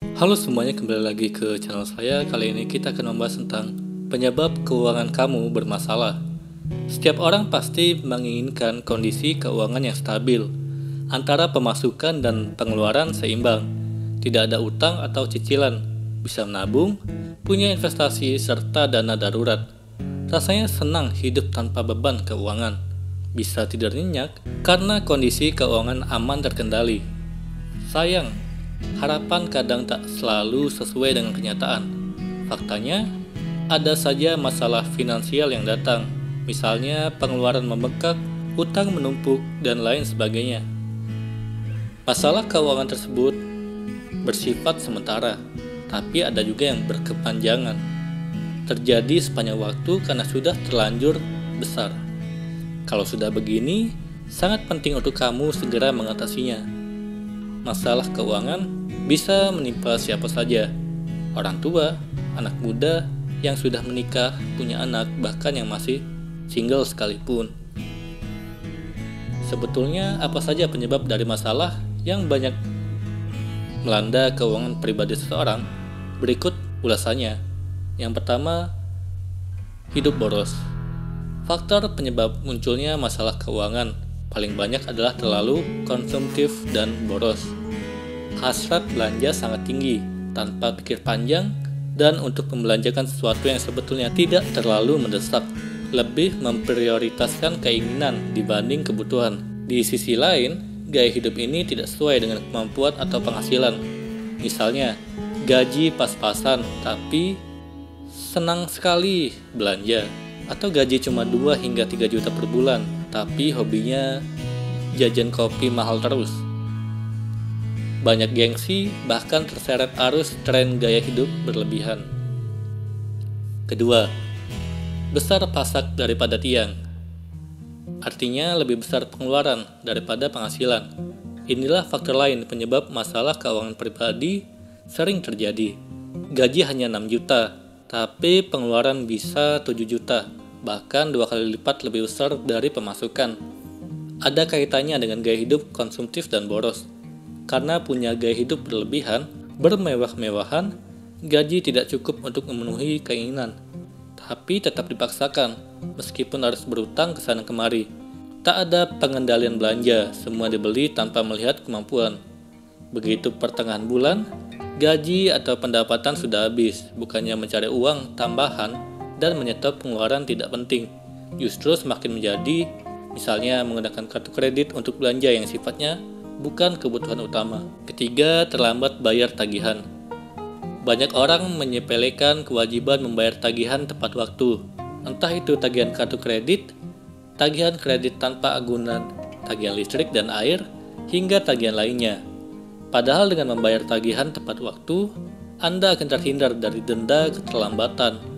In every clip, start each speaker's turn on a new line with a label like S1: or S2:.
S1: Halo semuanya, kembali lagi ke channel saya. Kali ini kita akan membahas tentang penyebab keuangan kamu bermasalah. Setiap orang pasti menginginkan kondisi keuangan yang stabil, antara pemasukan dan pengeluaran seimbang. Tidak ada utang atau cicilan, bisa menabung, punya investasi, serta dana darurat. Rasanya senang hidup tanpa beban keuangan. Bisa tidur nyenyak karena kondisi keuangan aman terkendali. Sayang, harapan kadang tak selalu sesuai dengan kenyataan. Faktanya, ada saja masalah finansial yang datang, misalnya pengeluaran membengkak, utang menumpuk, dan lain sebagainya. Masalah keuangan tersebut bersifat sementara, tapi ada juga yang berkepanjangan. Terjadi sepanjang waktu karena sudah terlanjur besar. Kalau sudah begini, sangat penting untuk kamu segera mengatasinya. Masalah keuangan bisa menimpa siapa saja, orang tua, anak muda, yang sudah menikah, punya anak, bahkan yang masih single sekalipun. Sebetulnya apa saja penyebab dari masalah yang banyak melanda keuangan pribadi seseorang? Berikut ulasannya. Yang pertama, hidup boros. Faktor penyebab munculnya masalah keuangan paling banyak adalah terlalu konsumtif dan boros. Hasrat belanja sangat tinggi, tanpa pikir panjang, dan untuk membelanjakan sesuatu yang sebetulnya tidak terlalu mendesak, lebih memprioritaskan keinginan dibanding kebutuhan. Di sisi lain, gaya hidup ini tidak sesuai dengan kemampuan atau penghasilan. Misalnya, gaji pas-pasan, tapi senang sekali belanja. Atau gaji cuma 2 hingga 3 juta per bulan, tapi hobinya jajan kopi mahal terus. Banyak gengsi, bahkan terseret arus tren gaya hidup berlebihan. Kedua, besar pasak daripada tiang. Artinya lebih besar pengeluaran daripada penghasilan. Inilah faktor lain penyebab masalah keuangan pribadi sering terjadi. Gaji hanya 6 juta, tapi pengeluaran bisa 7 juta, bahkan 2 kali lipat lebih besar dari pemasukan. Ada kaitannya dengan gaya hidup konsumtif dan boros. Karena punya gaya hidup berlebihan, bermewah-mewahan, gaji tidak cukup untuk memenuhi keinginan, tapi tetap dipaksakan, meskipun harus berutang ke sana kemari. Tak ada pengendalian belanja, semua dibeli tanpa melihat kemampuan. Begitu pertengahan bulan, gaji atau pendapatan sudah habis, bukannya mencari uang tambahan dan menyetop pengeluaran tidak penting. Justru semakin menjadi, misalnya menggunakan kartu kredit untuk belanja yang sifatnya bukan kebutuhan utama. Ketiga, terlambat bayar tagihan. Banyak orang menyepelekan kewajiban membayar tagihan tepat waktu. Entah itu tagihan kartu kredit, tagihan kredit tanpa agunan, tagihan listrik dan air, hingga tagihan lainnya. Padahal dengan membayar tagihan tepat waktu, Anda akan terhindar dari denda keterlambatan.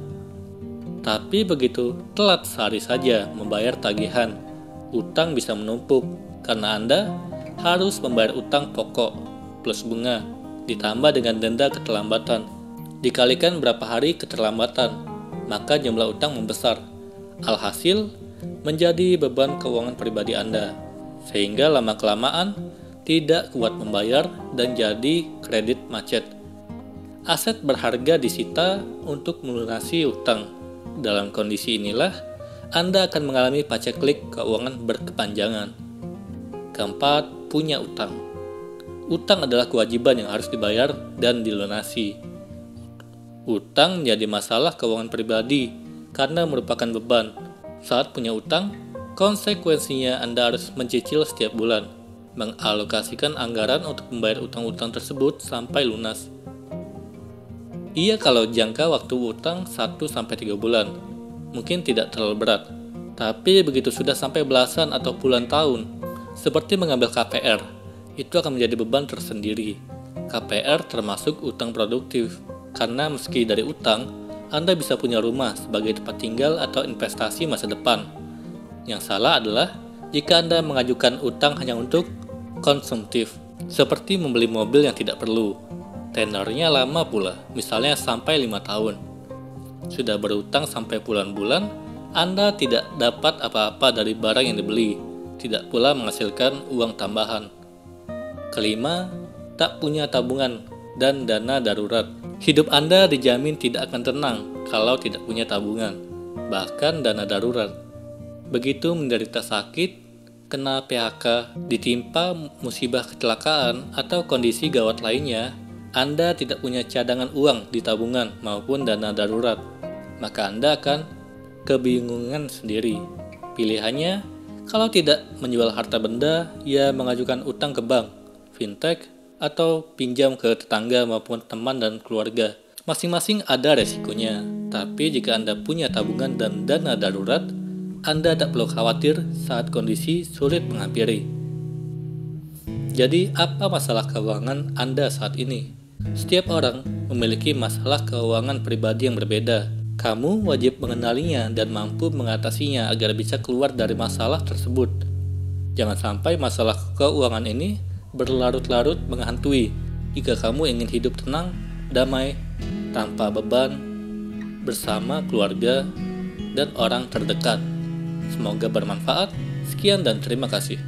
S1: Tapi begitu telat sehari saja membayar tagihan, utang bisa menumpuk karena Anda harus membayar utang pokok plus bunga, ditambah dengan denda keterlambatan. Dikalikan berapa hari keterlambatan, maka jumlah utang membesar. Alhasil, menjadi beban keuangan pribadi Anda, sehingga lama-kelamaan tidak kuat membayar dan jadi kredit macet. Aset berharga disita untuk melunasi utang. Dalam kondisi inilah, Anda akan mengalami paceklik keuangan berkepanjangan. Keempat, punya utang. Utang adalah kewajiban yang harus dibayar dan dilunasi. Utang menjadi masalah keuangan pribadi karena merupakan beban. Saat punya utang, konsekuensinya Anda harus mencicil setiap bulan, mengalokasikan anggaran untuk membayar utang-utang tersebut sampai lunas. Iya, kalau jangka waktu utang 1-3 bulan, mungkin tidak terlalu berat. Tapi begitu sudah sampai belasan atau puluhan tahun, seperti mengambil KPR, itu akan menjadi beban tersendiri. KPR termasuk utang produktif, karena meski dari utang, Anda bisa punya rumah sebagai tempat tinggal atau investasi masa depan. Yang salah adalah jika Anda mengajukan utang hanya untuk konsumtif, seperti membeli mobil yang tidak perlu. Tenornya lama pula, misalnya sampai 5 tahun. Sudah berutang sampai puluhan bulan, Anda tidak dapat apa-apa dari barang yang dibeli, tidak pula menghasilkan uang tambahan. Kelima, tak punya tabungan. dan dana darurat. Hidup Anda dijamin tidak akan tenang kalau tidak punya tabungan, bahkan dana darurat. Begitu menderita sakit, kena PHK, ditimpa musibah kecelakaan atau kondisi gawat lainnya, Anda tidak punya cadangan uang di tabungan maupun dana darurat, maka Anda akan kebingungan sendiri. Pilihannya, kalau tidak menjual harta benda, ya mengajukan utang ke bank, fintech, atau pinjam ke tetangga maupun teman dan keluarga. Masing-masing ada resikonya, tapi jika Anda punya tabungan dan dana darurat, Anda tak perlu khawatir saat kondisi sulit menghampiri. Jadi, apa masalah keuangan Anda saat ini? Setiap orang memiliki masalah keuangan pribadi yang berbeda. Kamu wajib mengenalinya dan mampu mengatasinya agar bisa keluar dari masalah tersebut. Jangan sampai masalah keuangan ini berlarut-larut menghantui. Jika kamu ingin hidup tenang, damai, tanpa beban, bersama keluarga dan orang terdekat. Semoga bermanfaat. Sekian dan terima kasih.